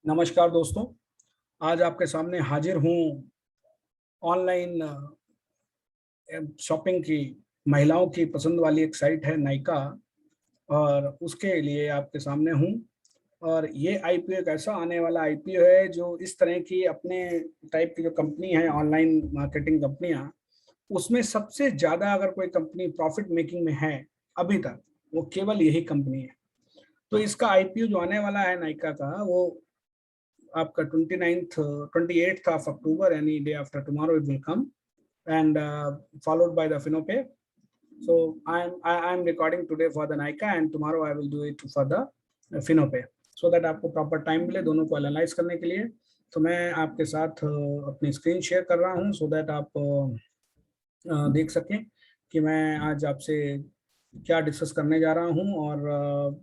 नमस्कार दोस्तों, आज आपके सामने हाजिर हूँ ऑनलाइन शॉपिंग की महिलाओं की पसंद वाली एक साइट है नायका और उसके लिए आपके सामने हूँ। और ये आईपीओ एक ऐसा आने वाला आईपीओ है जो इस तरह की अपने टाइप की जो कंपनी है ऑनलाइन मार्केटिंग कंपनियाँ, उसमें सबसे ज़्यादा अगर कोई कंपनी प्रॉफिट मेकिंग में है अभी तक, वो केवल यही कंपनी है। तो इसका आईपीओ जो आने वाला है नायका का, वो आपका 28th of October, any day after tomorrow it will come, and followed by the FinoPay. So I'm recording today for the Nika and tomorrow I will do it for the FinoPay, so that आपको proper time मिले दोनों को analyse करने के लिए। तो मैं आपके साथ अपनी स्क्रीन शेयर कर रहा हूँ सो दैट आप देख सकें कि मैं आज आपसे क्या डिस्कस करने जा रहा हूँ और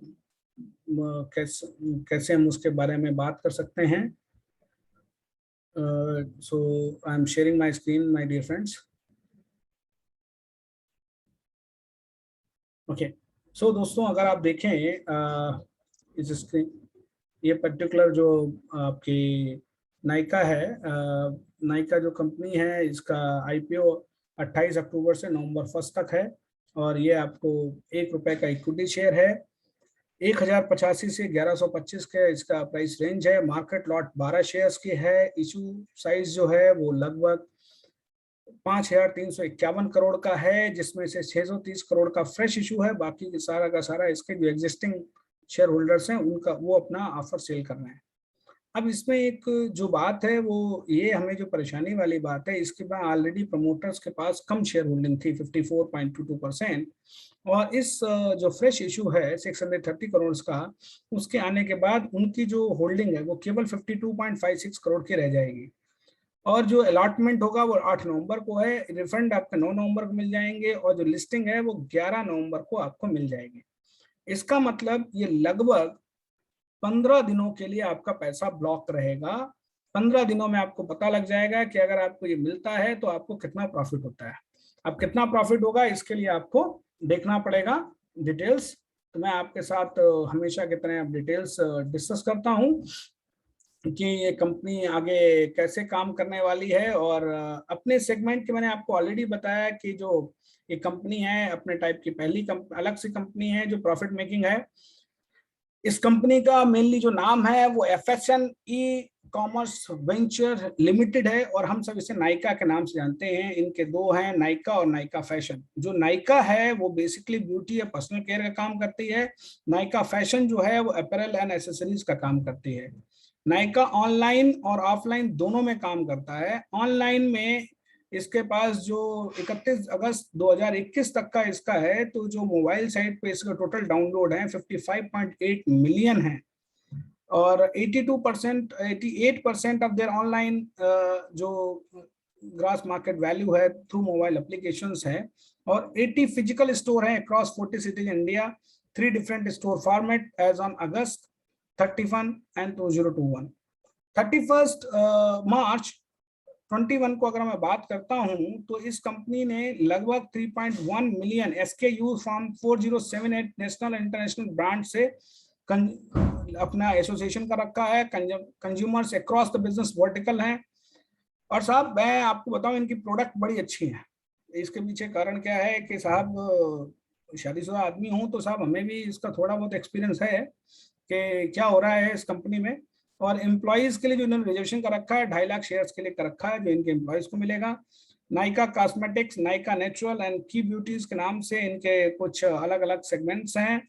कैसे कैसे हम उसके बारे में बात कर सकते हैं। So I'm sharing my screen, my dear friends. Okay. So दोस्तों, अगर आप देखें इस स्क्रीन, ये पर्टिकुलर जो आपकी नायका है, नायका जो कंपनी है, इसका आईपीओ 28 अक्टूबर से नवंबर 1 तक है और ये आपको ₹1 का इक्विटी शेयर है। 1085 से 1125 के इसका प्राइस रेंज है। मार्केट लॉट 12 शेयर्स की है। इशू साइज जो है वो लगभग 5,351 करोड़ का है, जिसमें से 630 करोड़ का फ्रेश इशू है। बाकी सारा का सारा इसके जो एग्जिस्टिंग शेयर होल्डर्स हैं उनका वो अपना ऑफर सेल कर रहे हैं। अब इसमें एक जो बात है वो ये, हमें जो परेशानी वाली बात है, इसके बाद ऑलरेडी प्रमोटर्स के पास कम शेयर होल्डिंग थी 54.22%, और इस जो फ्रेश इशू है 630 करोड़ का, उसके आने के बाद उनकी जो होल्डिंग है वो केवल 52.56 करोड़ की रह जाएगी। और जो अलॉटमेंट होगा वो 8 नवंबर को है। रिफंड आपका 9 नवंबर को मिल जाएंगे और जो लिस्टिंग है वो 11 नवंबर को आपको मिल जाएगी। इसका मतलब ये लगभग 15 दिनों के लिए आपका पैसा ब्लॉक रहेगा। 15 दिनों में आपको पता लग जाएगा कि अगर आपको ये मिलता है तो आपको कितना प्रॉफिट होता है। अब कितना प्रॉफिट होगा इसके लिए आपको देखना पड़ेगा डिटेल्स। तो मैं आपके साथ हमेशा की तरह डिटेल्स डिस्कस करता हूँ कि ये कंपनी आगे कैसे काम करने वाली है। और अपने सेगमेंट के मैंने आपको ऑलरेडी बताया कि जो ये कंपनी है अपने टाइप की पहली अलग सी कंपनी है जो प्रॉफिट मेकिंग है। इस कंपनी का मेनली जो नाम है वो FSN e commerce venture limited है और हम सब इसे नायका के नाम से जानते हैं। इनके दो हैं, नायका और नायका फैशन। जो नायका है वो बेसिकली ब्यूटी या पर्सनल केयर का काम करती है। नायका फैशन जो है वो अपैरल एंड एक्सेसरीज का काम करती है। नायका ऑनलाइन और ऑफलाइन दोनों में काम करता है। ऑनलाइन में इसके पास जो 31 अगस्त 2021 तक का इसका है, तो जो मोबाइल साइट पे इसका टोटल डाउनलोड है 55.8 मिलियन है और 88% ऑफ देयर ऑनलाइन जो ग्रॉस मार्केट वैल्यू है थ्रू मोबाइल एप्लीकेशंस है। और 80 फिजिकल स्टोर है across 40 cities India. 3 different store format as on August 31 and 2021। 31 मार्च 21 को अगर मैं बात करता हूं तो इस कंपनी ने लगभग 3.1 million SKU from 4078 national international brand से अपना एसोसिएशन का रखा है। Consumers across the business vertical हैं। और साहब मैं आपको बताऊं, इनकी प्रोडक्ट बड़ी अच्छी है। इसके पीछे कारण क्या है कि साहब शादीशुदा आदमी हूं तो साहब हमें भी इसका थोड़ा बहुत एक्सपीरियंस है कि क्या हो रहा है इस कंपनी में। और एम्प्लॉयज के लिए जो इन्होंने रिजर्वेशन कर रखा है 2.5 लाख शेयर्स के लिए कर रखा है जो इनके एम्प्लॉयज को मिलेगा। Nykaa cosmetics, Nykaa natural and Kay beauties के नाम से इनके कुछ अलग अलग सेगमेंट्स हैं।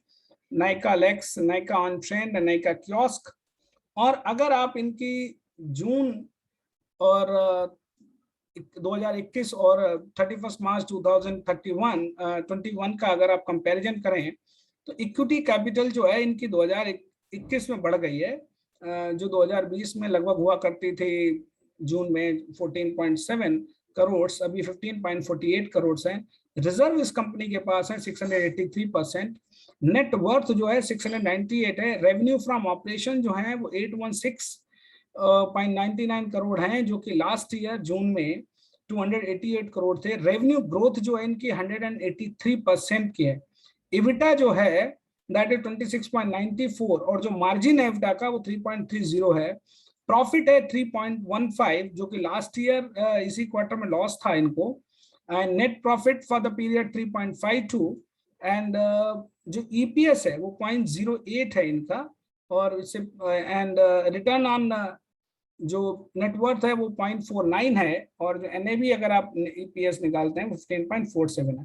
Nykaa Luxe, Nykaa on trend, Nykaa kiosk. और अगर आप इनकी जून और 2021 और 31 मार्च 2021 का अगर आप कंपैरिजन करें तो इक्विटी कैपिटल जो है इनकी 2021 में बढ़ गई है, जो 2020 में लगभग हुआ करती थी जून में 14.7 करोड़, अभी 15.48 करोड़ है। रिजर्व इस कंपनी के पास है 683%। नेट वर्थ जो है 698 है। रेवेन्यू फ्रॉम ऑपरेशन जो है वो 816.99 करोड़ हैं, जो कि लास्ट ईयर जून में 288 करोड़ थे। रेवेन्यू ग्रोथ जो है इनकी 183% की है। इबिटा जो है दैट इज 26.94, और जो मार्जिन है एबिटा का वो 3.30 है। प्रॉफिट है 3.15, जो कि लास्ट ईयर इसी क्वार्टर में लॉस था इनको। And net profit for the period 3.52, and जो ईपीएस है वो 0.08 है इनका, और इससे एंड रिटर्न ऑन जो नेटवर्थ है वो 0.49 है, और जो एनएवी अगर आप ईपीएस निकालते हैं वो 15.47 है।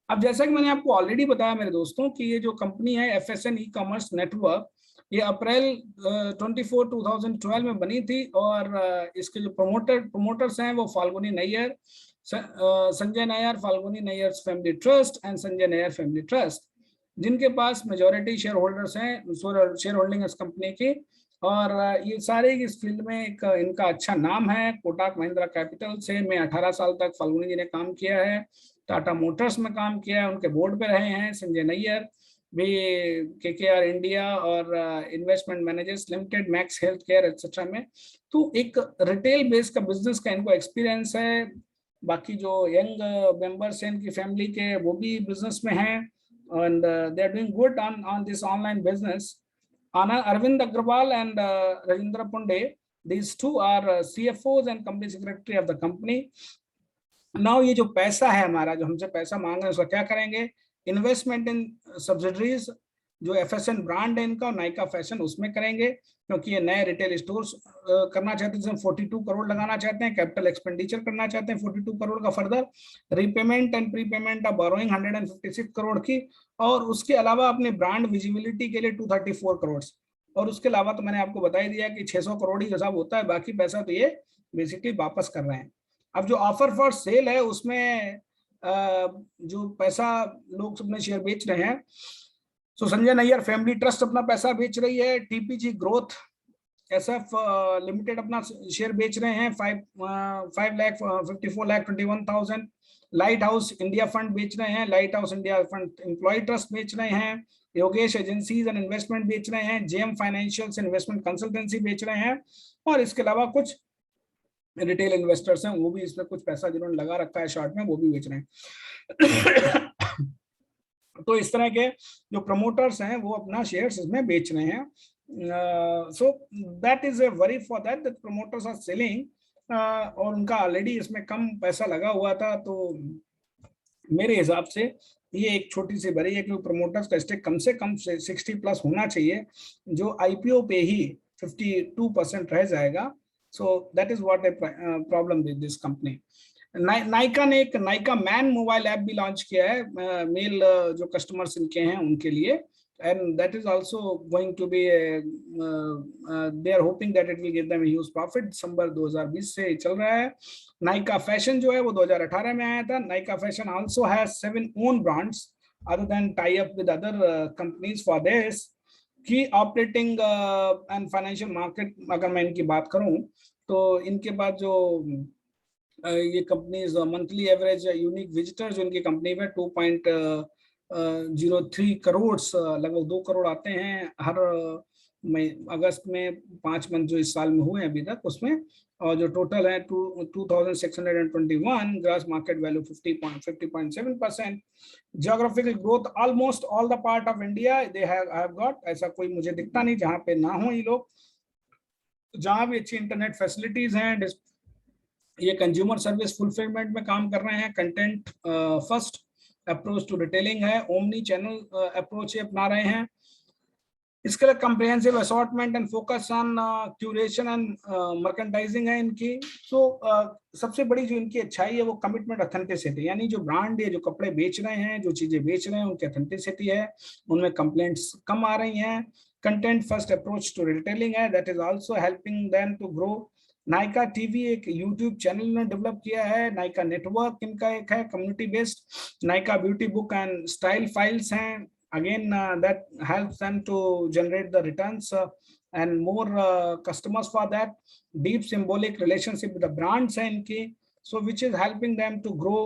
अब जैसा कि मैंने आपको ऑलरेडी बताया मेरे दोस्तों कि ये जो कंपनी है एफएसएन ई कॉमर्स नेटवर्क, ये अप्रैल 24 2012 में बनी थी, और इसके जो प्रोमोटर्स हैं वो Falguni Nayar, Sanjay Nayar, Falguni Nayar family trust and Sanjay Nayar family trust, जिनके पास मेजॉरिटी शेयर होल्डर्स हैं, शेयर होल्डिंग इस कंपनी की। और ये सारे इस फील्ड में एक इनका अच्छा नाम है। कोटक महिंद्रा कैपिटल से में 18 साल तक फाल्गुनी जी ने काम किया है, टाटा मोटर्स में काम किया है, उनके बोर्ड पे रहे हैं। संजय नैयर भी केकेआर इंडिया और investment managers limited, max health care etcetera में। तो एक रिटेल बेस का बिजनेस का इनको एक्सपीरियंस है। बाकी जो यंग मेंबर्स हैं इनकी फैमिली के, वो भी बिजनेस में हैं, and they are doing good on this online business. Arvind Agrawal and Rajendra Punde, these two are CFOs and company secretary of the company. Now ये जो पैसा है हमारा, जो हमसे पैसा मांग रहे हैं, उसका क्या करेंगे? इन्वेस्टमेंट इन सब्सिडरीज, जो एफएसएन ब्रांड है इनका, नायका फैशन, उसमें करेंगे, क्योंकि ये नए रिटेल स्टोर्स करना चाहते हैं, 42 करोड़ लगाना चाहते हैं, कैपिटल एक्सपेंडिचर करना चाहते हैं 42 करोड़ का further, repayment and prepayment of borrowing 156 crore की, और उसके अलावा अपने ब्रांड विजिबिलिटी के लिए 234 करोड़, और उसके अलावा तो मैंने आपको बता ही दिया कि 600 करोड़ ही हिसाब होता है, बाकी पैसा तो ये बेसिकली वापस कर रहे हैं। अब जो ऑफर फॉर सेल है उसमें जो पैसा लोग अपने शेयर बेच रहे हैं, तो संजय नैयर फैमिली ट्रस्ट अपना पैसा बेच रही है, टीपीजी ग्रोथ एसएफ लिमिटेड अपना शेयर बेच रहे हैं 5,54,21,000, लाइट हाउस इंडिया फंड बेच रहे हैं, lighthouse India fund employ trust बेच रहे हैं, योगेश एजेंसीज एंड इन्वेस्टमेंट बेच रहे हैं, जेएम फाइनेंशियल्स इन्वेस्टमेंट कंसल्टेंसी बेच रहे हैं, और इसके अलावा कुछ रिटेल इन्वेस्टर्स हैं वो भी इसमें कुछ पैसा जिन्होंने लगा रखा है शॉर्ट में, वो भी बेच रहे हैं। तो इस तरह के जो प्रमोटर्स हैं वो अपना शेयर्स इसमें बेच रहे हैं। So that is a worry for that promoters are selling, और उनका ऑलरेडी इसमें कम पैसा लगा हुआ था, तो मेरे हिसाब से ये एक छोटी सी बड़ी है कि प्रमोटर्स का स्टेक कम से कम 60+ होना चाहिए, जो आईपीओ पे ही 52% रह जाएगा। So that is what a problem with this company. Nykaa ने एक नायका मैन मोबाइल ऐप भी लॉन्च किया है, मेल जो कस्टमर्स इनके हैं उनके लिए, and that is also going to be, they are hoping that it will give them huge profit. दिसंबर 2020 से चल रहा है। नायका फैशन जो है वो 2018 में आया था। Nykaa fashion also has 7 own brands other than tie up with other companies for this की ऑपरेटिंग एंड फाइनेंशियल मार्केट। अगर मैं इनकी बात करूं तो इनके पास जो ये companies monthly average unique visitors जो इनकी कंपनी में 2.03 करोड़, लगभग 2 करोड़ आते हैं हर अगस्त में 5 मंथ जो इस साल में हुए अभी तक उसमें, और जो टोटल है 2621, gross market value 50.7%। Geographical growth almost all the part of India they have got, ऐसा कोई मुझे दिखता नहीं जहाँ पे ना हो ये लोग। जहाँ भी अच्छी इंटरनेट फैसिलिटीज हैं, ये कंज्यूमर सर्विस फुलफिलमेंट में काम कर रहे हैं, content first approach to retailing है, ओमनी चैनल अप्रोच अपना रहे हैं। इसके लिए comprehensive assortment and focus on curation and merchandising है इनकी। सबसे बड़ी जो इनकी अच्छाई है वो कमिटमेंट ऑथेंटिसिटी, यानी जो ब्रांड है, जो कपड़े बेच रहे हैं, जो चीजें बेच रहे हैं, उनकी ऑथेंटिसिटी है, उनमें कंप्लेंट्स कम आ रही हैं। Content first approach to retailing है, that is also helping them to grow. Nykaa TV एक यूट्यूब चैनल ने डेवलप किया है। नायका नेटवर्क इनका एक है community based. Nykaa beauty book and style files हैं, again that helps them to generate the returns and more customers for that. Deep symbolic relationship with the brands हैं इनकी, so which is helping them to grow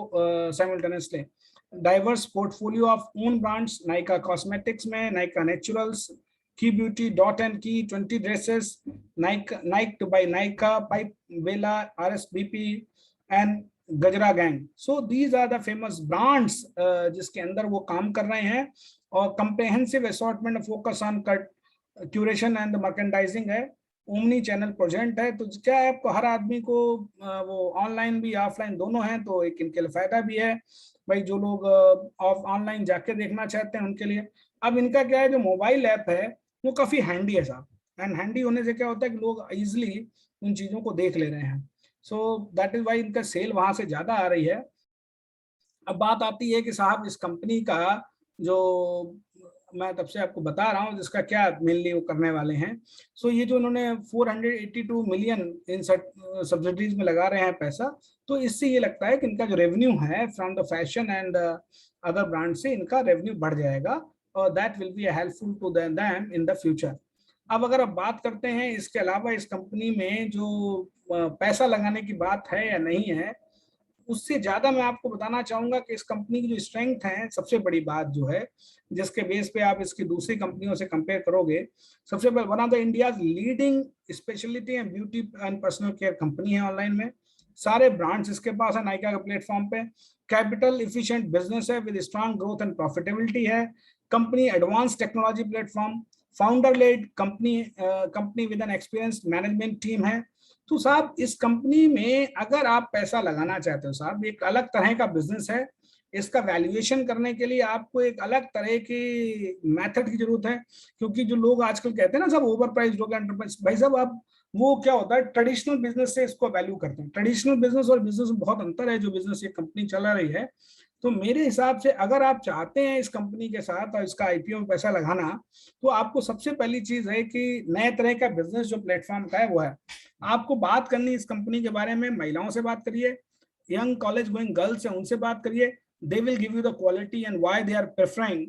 simultaneously. Diverse portfolio of own brands, Nykaa Cosmetics में Nykaa Naturals, Key Beauty, Dot and Key, 20 dresses, Nike by Nykaa, Pipe Vela, RSBP and Gajra gang. So these are the famous brands जिसके अंदर वो काम कर रहे हैं, और comprehensive assortment focus on curation and merchandising है, ओमनी चैनल प्रेजेंट है। तो क्या है, आपको हर आदमी को वो ऑनलाइन भी ऑफलाइन दोनों हैं, तो एक इनके लिए फायदा भी है भाई, जो लोग ऑनलाइन जाके देखना चाहते हैं उनके लिए। अब इनका क्या है, जो मोबाइल ऐप है वो काफी हैंडी है साहब, एंड हैंडी होने से क्या होता है कि लोग इजिली उन चीजों को देख ले रहे हैं। सो दैट इज वाई इनका सेल वहां से ज्यादा आ रही है। अब बात आती है कि साहब इस कंपनी का जो मैं तब से आपको बता रहा हूँ जिसका क्या मेनली वो करने वाले हैं। सो ये जो इन्होंने 482 मिलियन इन सब्सिडीज में लगा रहे हैं पैसा, तो इससे ये लगता है कि इनका जो रेवेन्यू है from the fashion and other brand से इनका रेवेन्यू बढ़ जाएगा, और that will be helpful to them in the future. अब अगर आप बात करते हैं इसके अलावा इस कंपनी में जो पैसा लगाने की बात है या नहीं है, उससे ज्यादा मैं आपको बताना चाहूंगा कि इस कंपनी की जो स्ट्रेंथ है, सबसे बड़ी बात जो है जिसके बेस पे आप इसकी दूसरी कंपनियों से कंपेयर करोगे, सबसे पहले one of the India leading speciality and beauty and personal care company है ऑनलाइन में। सारे ब्रांड्स इसके पास है नायका के प्लेटफॉर्म पे। कैपिटल इफिशिएंट बिजनेस है with strong growth and profitability है। Company advance technology platform, founder led company with an experienced management team है। तो साहब इस कंपनी में अगर आप पैसा लगाना चाहते हो साहब, एक अलग तरह का बिजनेस है, इसका वैल्यूएशन करने के लिए आपको एक अलग तरह की मेथड की जरूरत है। क्योंकि जो लोग आजकल कहते हैं ना सब ओवर प्राइस लोग एंटरप्राइज, भाई साहब आप वो क्या होता है, ट्रेडिशनल बिजनेस से इसको वैल्यू करते हैं। ट्रेडिशनल बिजनेस और बिजनेस में बहुत अंतर है, जो बिजनेस ये कंपनी चला रही है। तो मेरे हिसाब से अगर आप चाहते हैं इस कंपनी के साथ और इसका आईपीओ में पैसा लगाना, तो आपको सबसे पहली चीज है कि नए तरह का बिजनेस जो प्लेटफॉर्म का है वो है। आपको बात करनी इस कंपनी के बारे में, महिलाओं से बात करिए, यंग कॉलेज गोइंग गर्ल्स है उनसे बात करिए, they will give you the quality and why they are preferring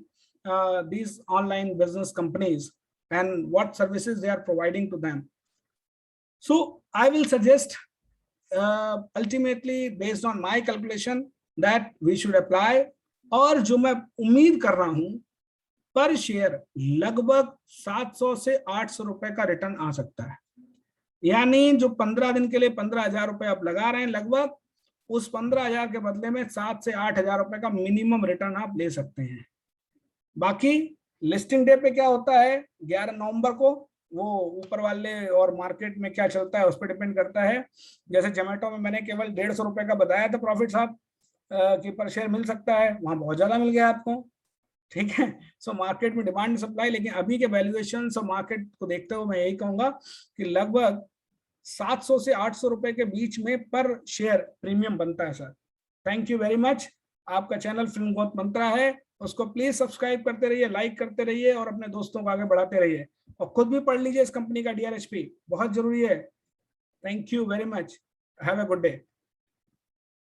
these online business companies and what services they are providing to them. So I will suggest ultimately based on my calculation that we should apply, और जो मैं उम्मीद कर रहा हूं पर share लगभग 700 से 800 रुपए का रिटर्न आ सकता है। यानी जो 15 दिन के लिए 15,000 रुपए आप लगा रहे हैं, लगभग उस 15,000 के बदले में 7 से 8,000 रुपए का मिनिमम रिटर्न आप ले सकते हैं। बाकी लिस्टिंग डे पे क्या होता है 11 नवंबर को, वो ऊपर वाले और मार्केट में क्या चलता है उस पर डिपेंड करता है। जैसे जोमेटो में मैंने केवल 150 रुपए का बताया था प्रॉफिट साहब कि पर शेयर मिल सकता है, वहां बहुत ज्यादा मिल गया आपको, ठीक है। सो मार्केट में डिमांड सप्लाई, लेकिन अभी के वैल्यूएशन और मार्केट को देखते हुए मैं यही कहूंगा कि लगभग 700 से 800 रुपए के बीच में पर शेयर प्रीमियम बनता है sir. Thank you very much. आपका चैनल फिल्म ग्रोथ मंत्रा है, उसको प्लीज सब्सक्राइब करते रहिए, लाइक करते रहिए और अपने दोस्तों को आगे बढ़ाते रहिए, और खुद भी पढ़ लीजिए इस कंपनी का DRHP, बहुत जरूरी है। Thank you very much, have a good day.